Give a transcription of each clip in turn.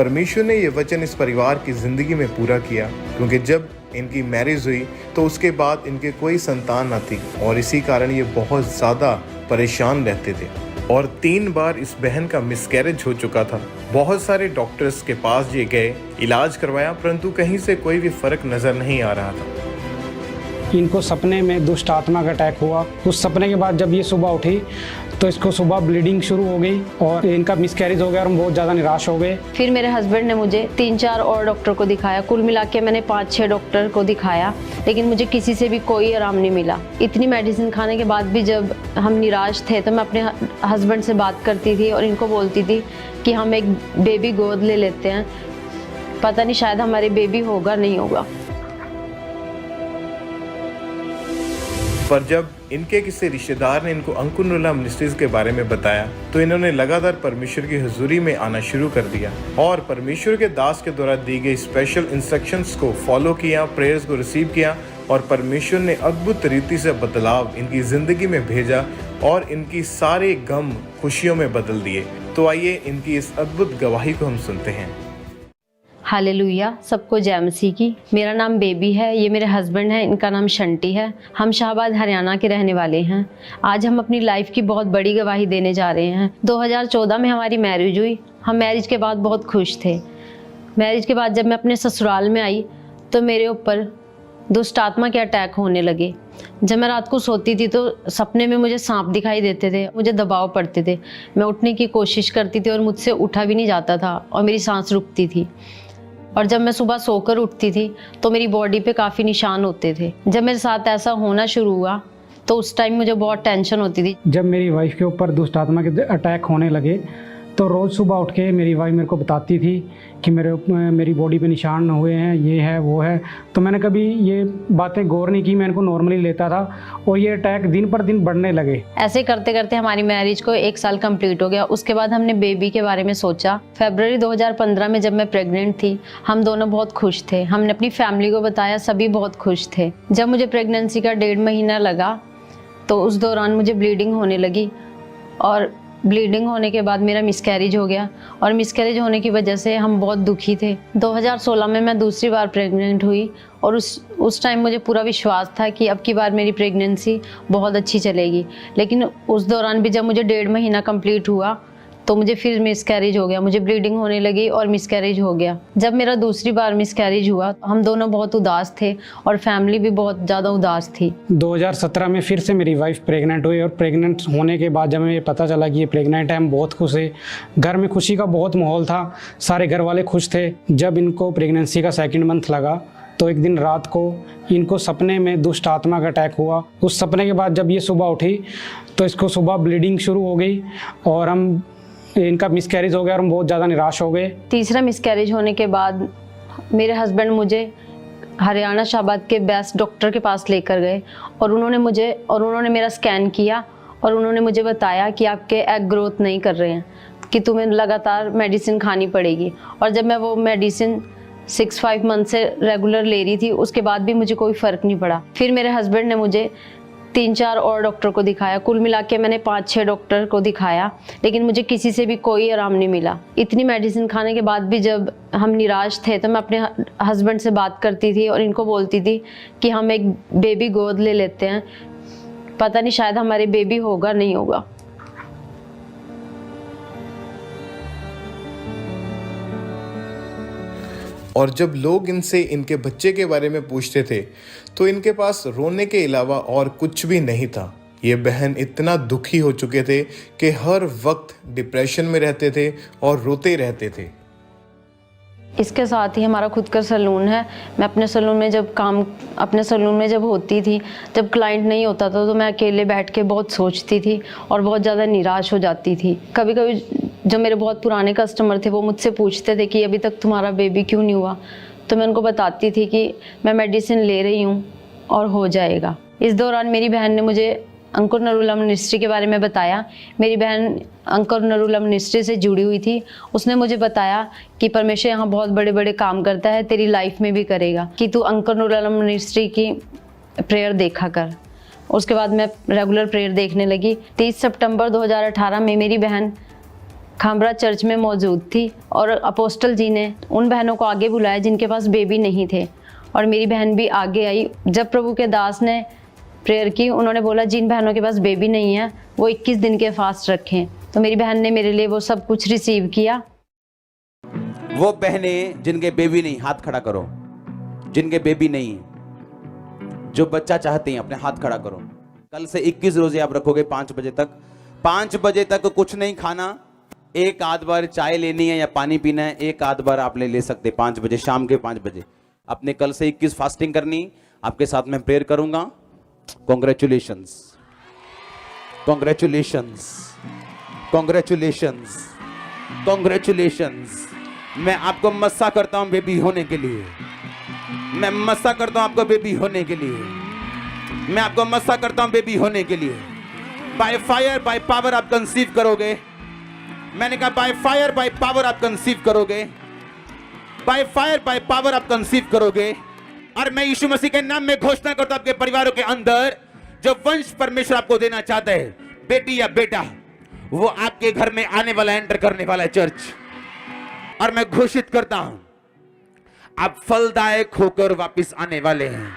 परमेश्वर ने ये वचन इस परिवार की ज़िंदगी में पूरा किया, क्योंकि जब इनकी मैरिज हुई तो उसके बाद इनके कोई संतान न थी और इसी कारण ये बहुत ज़्यादा परेशान रहते थे। और 3 बार इस बहन का मिसकैरेज हो चुका था। बहुत सारे डॉक्टर्स के पास ये गए, इलाज करवाया, परंतु कहीं से कोई भी फ़र्क नज़र नहीं आ रहा था। इनको सपने में दुष्ट आत्मा का अटैक हुआ। उस सपने के बाद जब ये सुबह उठी तो इसको सुबह ब्लीडिंग शुरू हो गई और इनका मिसकैरेज हो गया और हम बहुत ज़्यादा निराश हो गए। फिर मेरे हस्बैंड ने मुझे 3-4 और डॉक्टर को दिखाया। कुल मिला के मैंने 5-6 डॉक्टर को दिखाया, लेकिन मुझे किसी से भी कोई आराम नहीं मिला। इतनी मेडिसिन खाने के बाद भी जब हम निराश थे तो मैं अपने हस्बैंड से बात करती थी और इनको बोलती थी कि हम एक बेबी गोद ले लेते हैं, पता नहीं शायद हमारे बेबी होगा नहीं होगा। पर जब इनके किसी रिश्तेदार ने इनको अंकुर नरूला मिनिस्ट्रीज के बारे में बताया तो इन्होंने लगातार परमेश्वर की हुजूरी में आना शुरू कर दिया और परमेश्वर के दास के द्वारा दी गई स्पेशल इंस्ट्रक्शंस को फॉलो किया, प्रेयर्स को रिसीव किया और परमेश्वर ने अद्भुत रीति से बदलाव इनकी ज़िंदगी में भेजा और इनकी सारे गम खुशियों में बदल दिए। तो आइए इनकी इस अद्भुत गवाही को हम सुनते हैं। हालेलुया, सबको जय मसीह की। मेरा नाम बेबी है, ये मेरे हस्बैंड है, इनका नाम शंटी है। हम शाहबाद हरियाणा के रहने वाले हैं। आज हम अपनी लाइफ की बहुत बड़ी गवाही देने जा रहे हैं। 2014 में हमारी मैरिज हुई। हम मैरिज के बाद बहुत खुश थे। मैरिज के बाद जब मैं अपने ससुराल में आई तो मेरे ऊपर दुष्ट आत्मा के अटैक होने लगे। जब मैं रात को सोती थी तो सपने में मुझे सांप दिखाई देते थे, मुझे दबाव पड़ते थे। मैं उठने की कोशिश करती थी और मुझसे उठा भी नहीं जाता था और मेरी सांस रुकती थी। और जब मैं सुबह सोकर उठती थी तो मेरी बॉडी पे काफ़ी निशान होते थे। जब मेरे साथ ऐसा होना शुरू हुआ तो उस टाइम मुझे बहुत टेंशन होती थी। जब मेरी वाइफ के ऊपर दुष्ट आत्मा के अटैक होने लगे तो रोज़ सुबह उठ के मेरी वाइफ मेरे को बताती थी कि मेरी बॉडी पे निशान हुए हैं, ये है वो है। तो मैंने कभी ये बातें गौर नहीं की, मैं इनको नॉर्मली लेता था और ये अटैक दिन पर दिन बढ़ने लगे। ऐसे करते करते हमारी मैरिज को 1 साल कंप्लीट हो गया। उसके बाद हमने बेबी के बारे में सोचा। फरवरी 2015 में जब मैं प्रेग्नेंट थी, हम दोनों बहुत खुश थे। हमने अपनी फैमिली को बताया, सभी बहुत खुश थे। जब मुझे प्रेगनेंसी का 1.5 महीना लगा तो उस दौरान मुझे ब्लीडिंग होने लगी और ब्लीडिंग होने के बाद मेरा मिसकैरेज हो गया और मिसकैरेज होने की वजह से हम बहुत दुखी थे। 2016 में मैं दूसरी बार प्रेग्नेंट हुई और उस टाइम मुझे पूरा विश्वास था कि अब की बार मेरी प्रेगनेंसी बहुत अच्छी चलेगी। लेकिन उस दौरान भी जब मुझे 1.5 महीना कंप्लीट हुआ तो मुझे फिर मिसकैरेज हो गया, मुझे ब्लीडिंग होने लगी और मिसकैरेज हो गया। जब मेरा दूसरी बार मिसकैरेज हुआ हम दोनों बहुत उदास थे और फैमिली भी बहुत ज़्यादा उदास थी। 2017 में फिर से मेरी वाइफ प्रेग्नेंट हुई और प्रेग्नेंट होने के बाद जब हमें पता चला कि ये प्रेग्नेंट है, हम बहुत खुश है। घर में खुशी का बहुत माहौल था, सारे घर वाले खुश थे। जब इनको प्रेगनेंसी का 2nd मंथ लगा तो एक दिन रात को इनको सपने में दुष्ट आत्मा का अटैक हुआ। उस सपने के बाद जब ये सुबह उठी तो इसको सुबह ब्लीडिंग शुरू हो गई और इनका मिसकैरेज हो गया और हम बहुत ज़्यादा निराश हो गए। तीसरा मिसकैरेज होने के बाद मेरे हस्बैंड मुझे हरियाणा शाहबाद के बेस्ट डॉक्टर के पास लेकर गए और उन्होंने मेरा स्कैन किया और उन्होंने मुझे बताया कि आपके एग ग्रोथ नहीं कर रहे हैं, कि तुम्हें लगातार मेडिसिन खानी पड़ेगी। और जब मैं वो मेडिसिन 6-5 मंथ से रेगुलर ले रही थी उसके बाद भी मुझे कोई फ़र्क नहीं पड़ा। फिर मेरे हस्बैंड ने मुझे 3-4 और डॉक्टर को दिखाया। कुल मिला के मैंने 5-6 डॉक्टर को दिखाया, लेकिन मुझे किसी से भी कोई आराम नहीं मिला। इतनी मेडिसिन खाने के बाद भी जब हम निराश थे तो मैं अपने हस्बैंड से बात करती थी और इनको बोलती थी कि हम एक बेबी गोद ले लेते हैं, पता नहीं शायद हमारे बेबी होगा नहीं होगा। और जब लोग इनसे इनके बच्चे के बारे में पूछते थे तो इनके पास रोने के अलावा और कुछ भी नहीं था। ये बहन इतना दुखी हो चुके थे कि हर वक्त डिप्रेशन में रहते थे और रोते रहते थे। इसके साथ ही हमारा खुद का सैलून है। मैं अपने सैलून में जब होती थी, जब क्लाइंट नहीं होता था तो मैं अकेले बैठ के बहुत सोचती थी और बहुत ज़्यादा निराश हो जाती थी। कभी कभी जो मेरे बहुत पुराने कस्टमर थे वो मुझसे पूछते थे कि अभी तक तुम्हारा बेबी क्यों नहीं हुआ, तो मैं उनको बताती थी कि मैं मेडिसिन ले रही हूँ और हो जाएगा। इस दौरान मेरी बहन ने मुझे अंकुर नरूला मिनिस्ट्री के बारे में बताया। मेरी बहन अंकुर नरूला मिनिस्ट्री से जुड़ी हुई थी। उसने मुझे बताया कि परमेश्वर यहाँ बहुत बड़े बड़े काम करता है, तेरी लाइफ में भी करेगा, कि तू अंकुर नरूला मिनिस्ट्री की प्रेयर देखा कर। उसके बाद मैं रेगुलर प्रेयर देखने लगी। 30 सितंबर 2018 में मेरी बहन खामरा चर्च में मौजूद थी और अपोस्टल जी ने उन बहनों को आगे बुलाया जिनके पास बेबी नहीं थे, और मेरी बहन भी आगे आई। जब प्रभु के दास ने प्रेयर की, उन्होंने बोला जिन बहनों के पास बेबी नहीं है वो 21 दिन के फास्ट रखें। तो मेरी बहन ने मेरे लिए वो सब कुछ रिसीव किया। वो बहनें जिनके बेबी नहीं, हाथ खड़ा करो। जिनके बेबी नहीं, जो बच्चा चाहते हैं, अपने हाथ खड़ा करो। कल से 21 रोजे आप रखोगे 5 बजे तक। 5 बजे तक कुछ नहीं खाना, एक आध बार चाय लेनी है या पानी पीना है, एक आध बार आप ले सकते 5 बजे, शाम के 5 बजे। अपने कल से 21 फास्टिंग करनी, आपके साथ मैं प्रेयर करूंगा। Congratulations, congratulations, congratulations, congratulations. मैं आपको मस्सा करता हूं बेबी होने के लिए। मैं मस्सा करता हूं आपको बेबी होने के लिए। मैं आपको मस्सा करता हूं बेबी होने के लिए। बाय फायर बाय पावर आप कंसीव करोगे। मैंने कहा बाय फायर बाय पावर आप कंसीव करोगे। बाय फायर बाय पावर आप कंसीव करोगे। और मैं यीशु मसीह के नाम में घोषणा करता हूं आपके परिवारों के अंदर जो वंश परमेश्वर आपको देना चाहता है, बेटी या बेटा, वो आपके घर में आने वाला, एंटर करने वाला है चर्च। और मैं घोषित करता हूं आप फलदायक होकर वापस आने वाले हैं।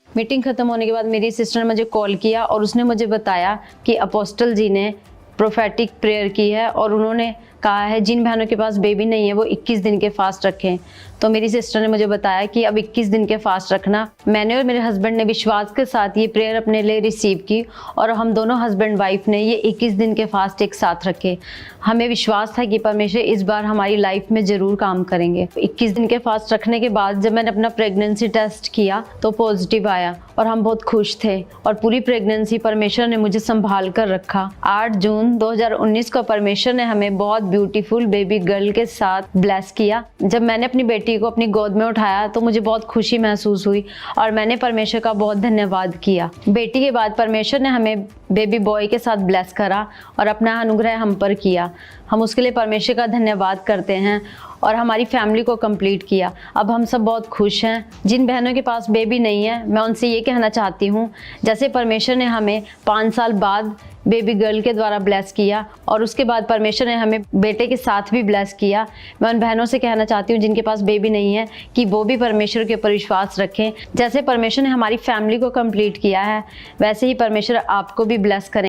मीटिंग खत्म होने के बाद मेरी सिस्टर ने मुझे कॉल किया और उसने मुझे बताया कि अपोस्टल जी ने प्रोफेटिक प्रेयर की है और उन्होंने कहा है जिन बहनों के पास बेबी नहीं है वो 21 दिन के फास्ट रखें। तो मेरी सिस्टर ने मुझे बताया कि अब 21 दिन के फास्ट रखना। मैंने और मेरे हस्बैंड ने विश्वास के साथ ये प्रेयर अपने लिए रिसीव की और हम दोनों हस्बैंड वाइफ ने ये 21 दिन के फास्ट एक साथ रखे। हमें विश्वास था कि परमेश्वर इस बार हमारी लाइफ में ज़रूर काम करेंगे। 21 दिन के फास्ट रखने के बाद जब मैंने अपना प्रेगनेंसी टेस्ट किया तो पॉजिटिव आया और हम बहुत खुश थे और पूरी प्रेगनेंसी परमेश्वर ने मुझे संभाल कर रखा। 8 जून 2019 को परमेश्वर ने हमें बहुत ब्यूटीफुल बेबी गर्ल के साथ ब्लेस किया। जब मैंने अपनी बेटी को अपनी गोद में उठाया तो मुझे बहुत खुशी महसूस हुई और मैंने परमेश्वर का बहुत धन्यवाद किया। बेटी के बाद परमेश्वर ने हमें बेबी बॉय के साथ ब्लेस करा और अपना अनुग्रह हम पर किया। हम उसके लिए परमेश्वर का धन्यवाद करते हैं और हमारी फैमिली को कंप्लीट किया। अब हम सब बहुत खुश हैं। जिन बहनों के पास बेबी नहीं है, मैं उनसे ये कहना चाहती हूँ, जैसे परमेश्वर ने हमें 5 साल बाद बेबी गर्ल के द्वारा ब्लेस किया और उसके बाद परमेश्वर ने हमें बेटे के साथ भी ब्लेस किया, मैं उन बहनों से कहना चाहती हूँ जिनके पास बेबी नहीं है कि वो भी परमेश्वर के ऊपर विश्वास रखें। जैसे परमेश्वर ने हमारी फैमिली को कंप्लीट किया है, वैसे ही परमेश्वर आपको भी ब्लेस करें।